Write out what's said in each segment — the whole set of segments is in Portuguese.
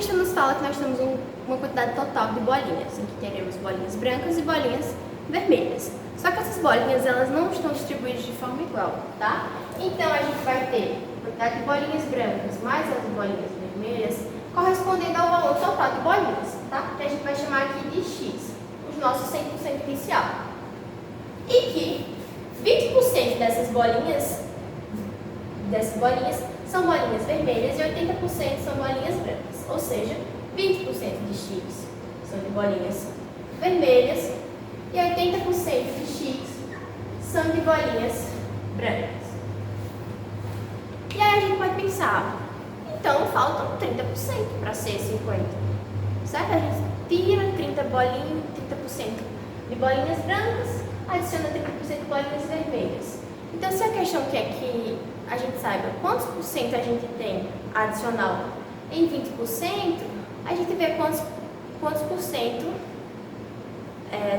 questão nos fala que nós temos uma quantidade total de bolinhas, em que teremos bolinhas brancas e bolinhas vermelhas. Só que essas bolinhas, elas não estão distribuídas de forma igual, tá? Então, a gente vai ter a quantidade de bolinhas brancas mais as bolinhas vermelhas, correspondendo ao valor total de bolinhas, tá? Que a gente vai chamar aqui de X, os nossos 100% inicial. E que 20% dessas bolinhas são bolinhas vermelhas e 80% são bolinhas brancas. Ou seja, 20% de X são de bolinhas vermelhas e 80% de X são de bolinhas brancas. E aí a gente pode pensar, então faltam 30% para ser 50%. Certo? A gente tira 30% de bolinhas brancas, adiciona 30% de bolinhas vermelhas. Então, se a questão quer que a gente saiba quantos por cento a gente tem adicional em 20%, a gente vê quantos por cento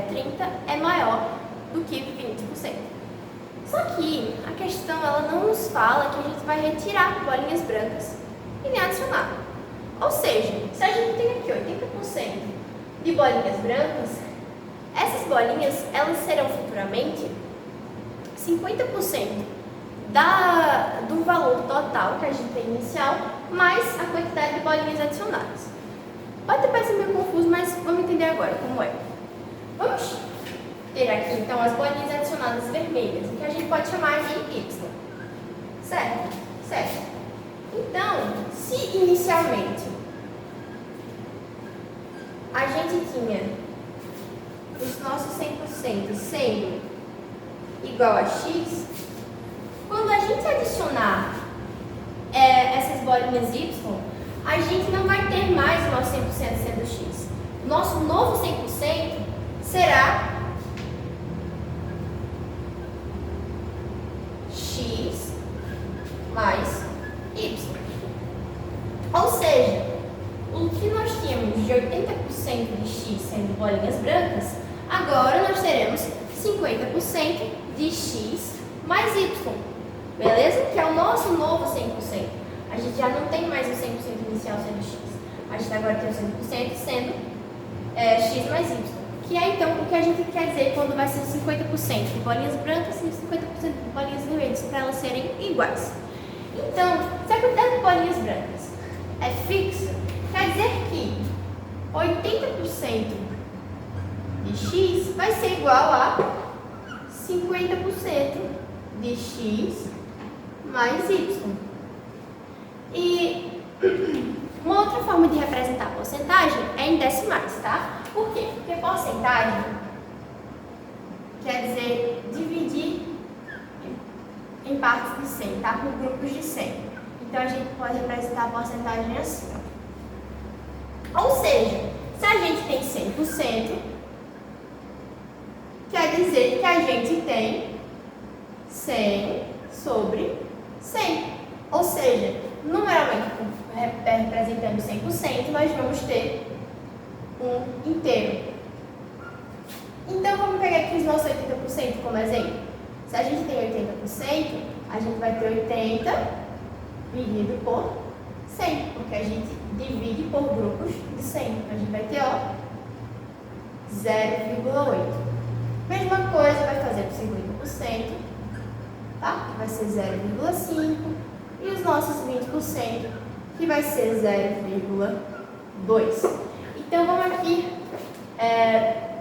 30 é maior do que 20%. Só que a questão ela não nos fala que a gente vai retirar bolinhas brancas e nem adicionar. Ou seja, se a gente tem aqui 80% de bolinhas brancas, essas bolinhas elas serão futuramente 50% do valor total que a gente tem inicial, mais a quantidade de bolinhas adicionadas. Pode ter parecido meio confuso, mas vamos entender agora como é. Vamos ter aqui, então, as bolinhas adicionadas vermelhas, que a gente pode chamar de Y. Certo? Certo. Então, se inicialmente a gente tinha os nossos 100% sendo igual a X, quando a gente adicionar essas bolinhas Y, a gente não vai ter mais o nosso 100% sendo X. O nosso novo 100% será X mais Y. Ou seja, o que nós tínhamos de 80% de X sendo bolinhas brancas, agora nós teremos 50% de X mais Y. Beleza? Que é o nosso novo 100%. A gente já não tem mais o 100% inicial sendo X. A gente agora tem o 100% sendo X mais Y. Que é então o que a gente quer dizer quando vai ser 50% de bolinhas brancas e 50% de bolinhas vermelhas, para elas serem iguais. Então, se a quantidade de bolinhas brancas é fixa, quer dizer que 80% de X vai ser igual a 50% de X mais Y. E uma outra forma de representar a porcentagem é em decimais, tá? Por quê? Porque porcentagem quer dizer dividir em partes de 100, tá? Por grupos de 100. Então, a gente pode representar a porcentagem assim. Ou seja, se a gente tem 100%, quer dizer que a gente tem 100 sobre 100. Ou seja, numeralmente representando 100%, nós vamos ter um inteiro. Então, vamos pegar aqui os nossos 80% como exemplo. Se a gente tem 80%, a gente vai ter 80 dividido por 100, porque a gente divide por grupos de 100. A gente vai ter, 0,8. Mesma coisa vai fazer por 50%, tá? Que vai ser 0,5. E os nossos 20%, que vai ser 0,2. Então, vamos aqui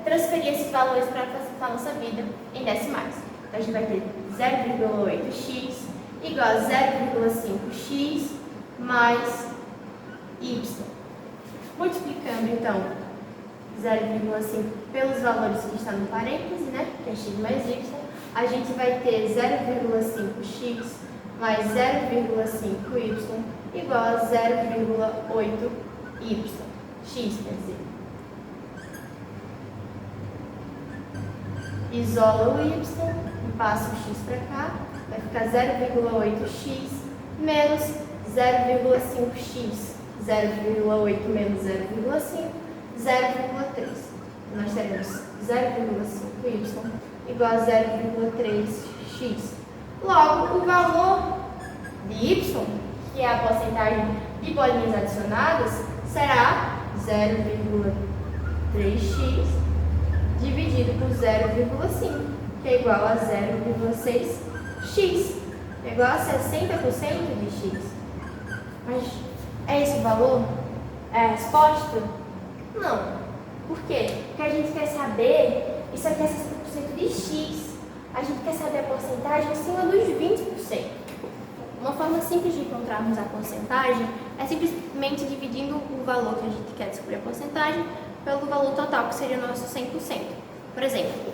transferir esses valores para facilitar a nossa vida em decimais. Então, a gente vai ter 0,8x igual a 0,5x mais y. Multiplicando, então, 0,5 pelos valores que estão no parêntese, né? Que é x mais y, a gente vai ter 0,5x mais 0,5y igual a 0,8y. X, quer dizer. Isola o y, passa o x para cá, vai ficar 0,8x menos 0,5x. 0,8 menos 0,5, 0,3. Nós teremos 0,5y igual a 0,3x. Logo, o valor de y, que é a porcentagem de bolinhas adicionadas, será 0,3x dividido por 0,5, que é igual a 0,6x, é igual a 60% de x. Mas é esse o valor? É a resposta? Não. Por quê? Porque a gente quer saber, isso aqui é 60% de x, a gente quer saber a porcentagem acima dos 20%. Uma forma simples de encontrarmos a porcentagem é simplesmente dividindo o valor que a gente quer descobrir a porcentagem pelo valor total, que seria o nosso 100%. Por exemplo,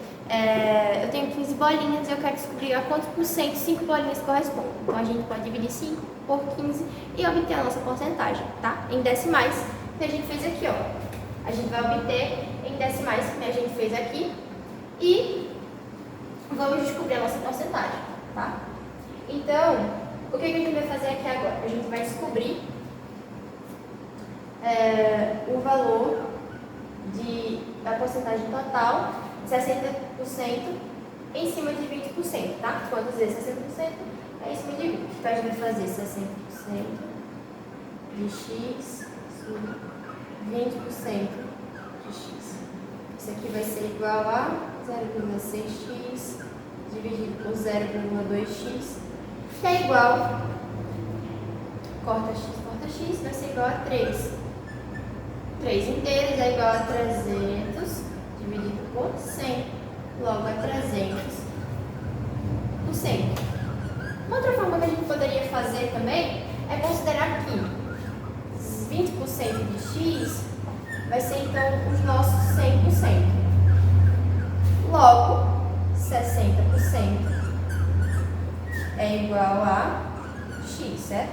eu tenho 15 bolinhas e eu quero descobrir a quantos por cento 5 bolinhas correspondem. Então, a gente pode dividir 5 por 15 e obter a nossa porcentagem, tá? Em decimais, que a gente fez aqui, ó. A gente vai obter em decimais, que a gente fez aqui, e vamos descobrir a nossa porcentagem, tá? Então, o que a gente vai fazer aqui agora? A gente vai descobrir o valor da porcentagem total, 60% em cima de 20%, tá? Quantas vezes 60% é em cima de 20%. Então, a gente vai fazer 60% de x sobre 20% de x. Isso aqui vai ser igual a 0,6x dividido por 0,2x, que é igual, corta x, vai ser igual a 3. 3 inteiros é igual a 300 dividido por 100, logo a 300%. Uma outra forma que a gente poderia fazer também é considerar que 20% de x vai ser então os nossos 100%. Logo, 60% é igual a x, certo?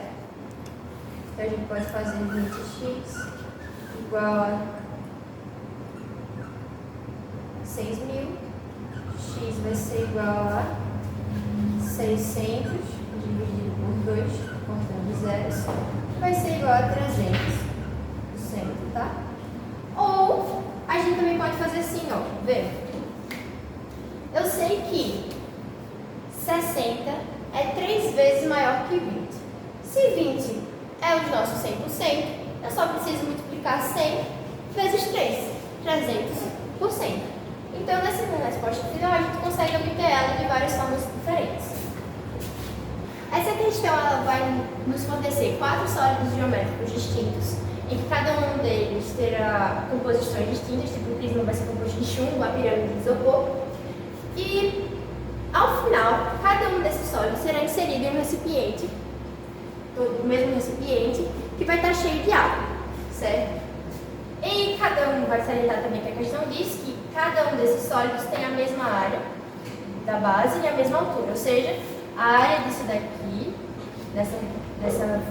Então a gente pode fazer 20x igual a 6.000, x vai ser igual a 600 dividido por 2, cortando zeros, vai ser igual a 300%, tá? Ou a gente também pode fazer assim, ó, vê. Eu sei que 60 é 3 vezes maior que 20. Se 20 é os nossos 100%, eu só preciso multiplicar 100 vezes 3, 300%. Então, nessa resposta final, a gente consegue obter ela de várias formas diferentes. Essa questão ela vai nos fornecer 4 sólidos geométricos distintos, em que cada um deles terá composições distintas, tipo o prisma vai ser composto de chumbo, a pirâmide de isopor. E, ao final, cada um desses sólidos será inserido em um recipiente, o mesmo recipiente, que vai estar cheio de água, certo? E cada um vai salientar também que a questão diz que cada um desses sólidos tem a mesma área da base e a mesma altura, ou seja, a área disso daqui, dessa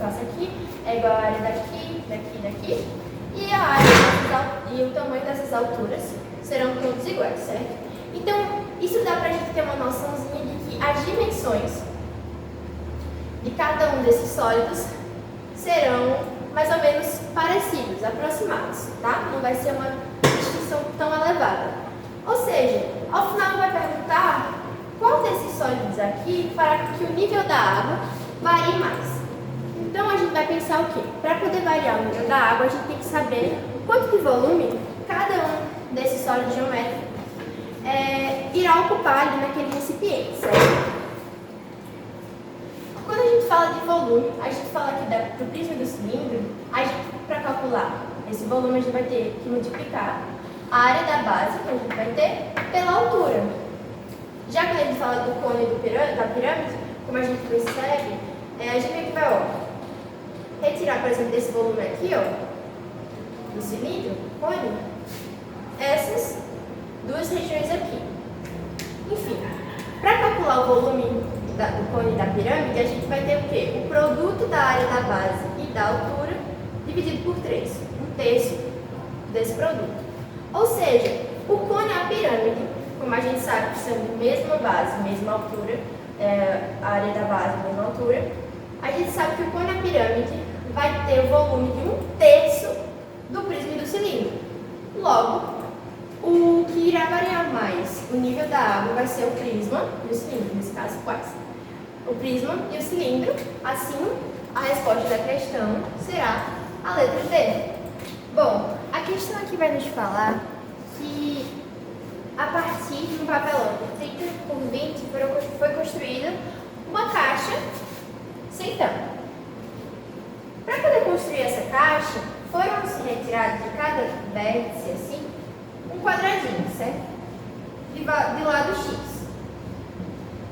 face aqui, é igual à área daqui, daqui, e a área e o tamanho dessas alturas serão todos iguais, certo? Então, isso dá pra gente ter uma noçãozinha de que as dimensões de cada um desses sólidos serão mais ou menos parecidos, aproximados, tá? Não vai ser uma distinção tão elevada. Ou seja, ao final vai perguntar qual desses sólidos aqui fará que o nível da água varie mais. Então a gente vai pensar o quê? Para poder variar o nível da água, a gente tem que saber quanto de volume cada um desses sólidos geométricos irá ocupar ali naquele recipiente, certo? Quando a gente fala de volume, a gente fala aqui do prisma e do cilindro, para calcular esse volume a gente vai ter que multiplicar a área da base, que a gente vai ter, pela altura. Já que a gente fala do cone da pirâmide, como a gente percebe, a gente vai retirar, por exemplo, desse volume aqui, do cilindro, cone, essas duas regiões aqui. Enfim, para calcular o volume do cone da pirâmide, a gente vai ter o quê? O produto da área da base e da altura dividido por 3, 1/3 desse produto. Ou seja, o cone e a pirâmide, como a gente sabe que são mesma base, mesma altura, a área da base, mesma altura, a gente sabe que o cone e a pirâmide vai ter o volume de 1/3 do prisma e do cilindro. Logo, o que irá variar mais o nível da água vai ser o prisma e o cilindro, nesse caso, quais? O prisma e o cilindro, assim, a resposta da questão será a letra D. Bom, a questão aqui vai nos falar que a partir de um papelão de 30 por 20 foi construída uma caixa sem tampa. Para poder construir essa caixa, foram se retirados de cada vértice assim um quadradinho, certo? De lado x.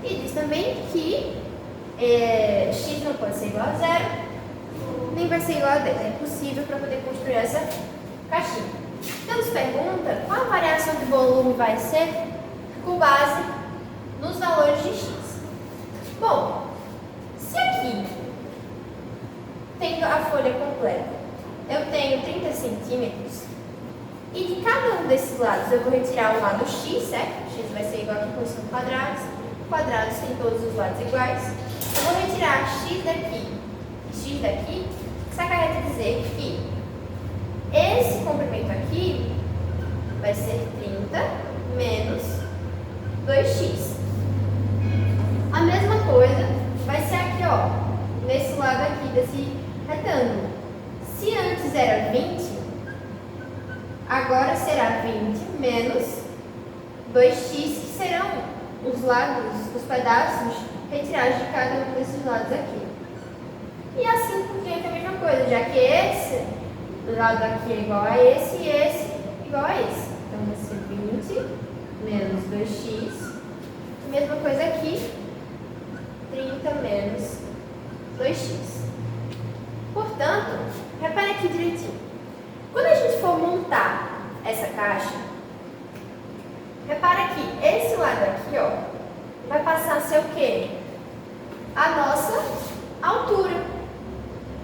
E diz também que x não pode ser igual a zero, nem vai ser igual a 10. É impossível para poder construir essa caixinha. Então, nos pergunta qual a variação de volume vai ser com base nos valores de x. Bom, se aqui, tendo a folha completa, eu tenho 30 centímetros, e de cada um desses lados eu vou retirar o lado x, certo? X vai ser igual aqui, pois são quadrados. Quadrados têm todos os lados iguais. Eu vou retirar x daqui e x daqui. Isso acarreta dizer que esse comprimento aqui vai ser 30 menos 2x. A mesma coisa vai ser aqui, ó, nesse lado aqui desse retângulo. Se antes era 20, agora será 20 menos 2x, que serão os lados, os pedaços retirados de cada um desses lados aqui. E assim por diante a mesma coisa, já que esse lado aqui é igual a esse e esse igual a esse. Então vai ser 20 menos 2x. Mesma coisa aqui, 30 menos 2x. Portanto, repare aqui direitinho. Quando a gente for montar essa caixa, repara que esse lado aqui, ó, vai passar a ser o quê? A nossa altura,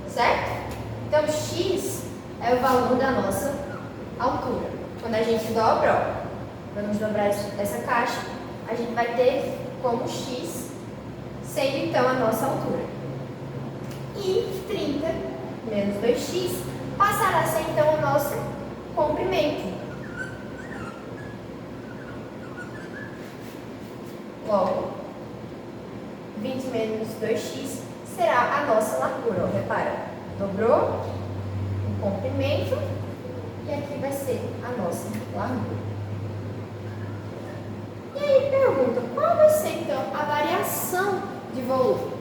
certo? Então, x é o valor da nossa altura. Quando a gente dobra, ó, vamos dobrar essa caixa, a gente vai ter como x sendo então a nossa altura. E 30 menos 2x passará a ser então o nosso comprimento. Logo, 20 menos 2x será a nossa largura. Ó, repara, dobrou o comprimento e aqui vai ser a nossa largura. E aí pergunta, qual vai ser então a variação de volume?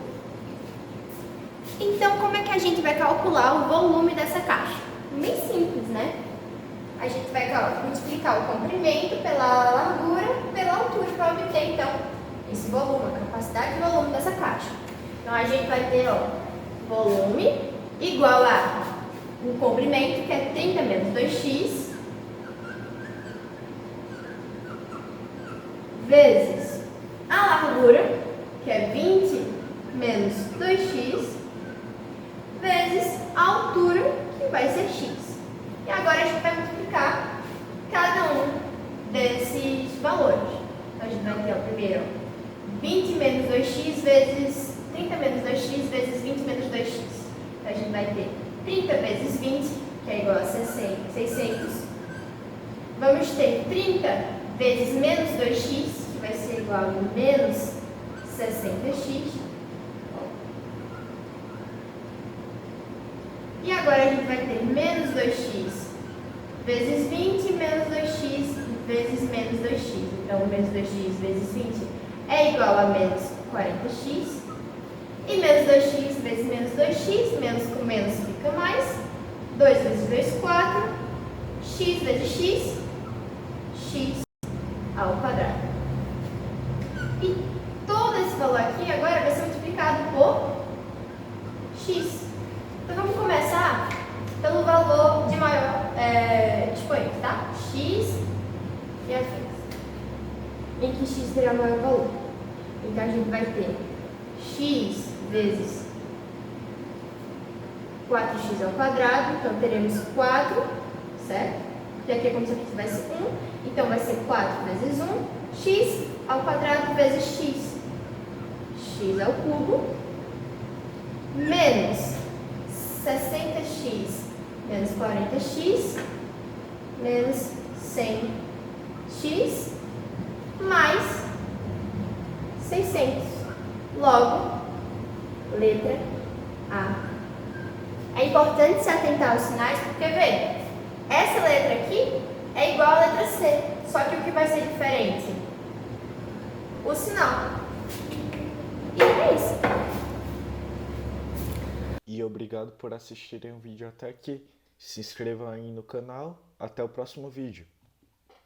Então, como é que a gente vai calcular o volume dessa caixa? Bem simples, né? A gente vai multiplicar o comprimento pela largura, pela altura, para obter, então, esse volume, a capacidade de volume dessa caixa. Então, a gente vai ter, ó, volume igual a um comprimento, que é 30 menos 2x, vezes a largura, que é 20 menos 2x, vezes a altura, que vai ser x. E agora a gente vai multiplicar cada um desses valores. Então a gente vai ter o primeiro, 20 menos 2x vezes 30 menos 2x vezes 20 menos 2x. Então a gente vai ter 30 vezes 20, que é igual a 600. Vamos ter 30 vezes menos 2x, que vai ser igual a menos 60x. E agora a gente vai ter menos 2x vezes 20 menos 2x vezes menos 2x. Então, menos 2x vezes 20 é igual a menos 40x. E menos 2x vezes menos 2x, menos com menos fica mais. 2 vezes 2, 4. X vezes x, x ao quadrado. E todo esse valor aqui agora vai ser multiplicado por x. Então, vamos começar pelo valor de maior expoente, tá? X e afins. Em que x será o maior valor. Então, a gente vai ter x vezes 4x ao quadrado. Então, teremos 4, certo? E aqui é como se aqui tivesse 1. Então, vai ser 4 vezes 1. X ao quadrado vezes x. X ao cubo. Menos 60x menos 40x menos 100x mais 600. Logo, letra A. É importante se atentar aos sinais, porque, veja, sinal. E é isso. E obrigado por assistirem o vídeo até aqui. Se inscrevam aí no canal. Até o próximo vídeo.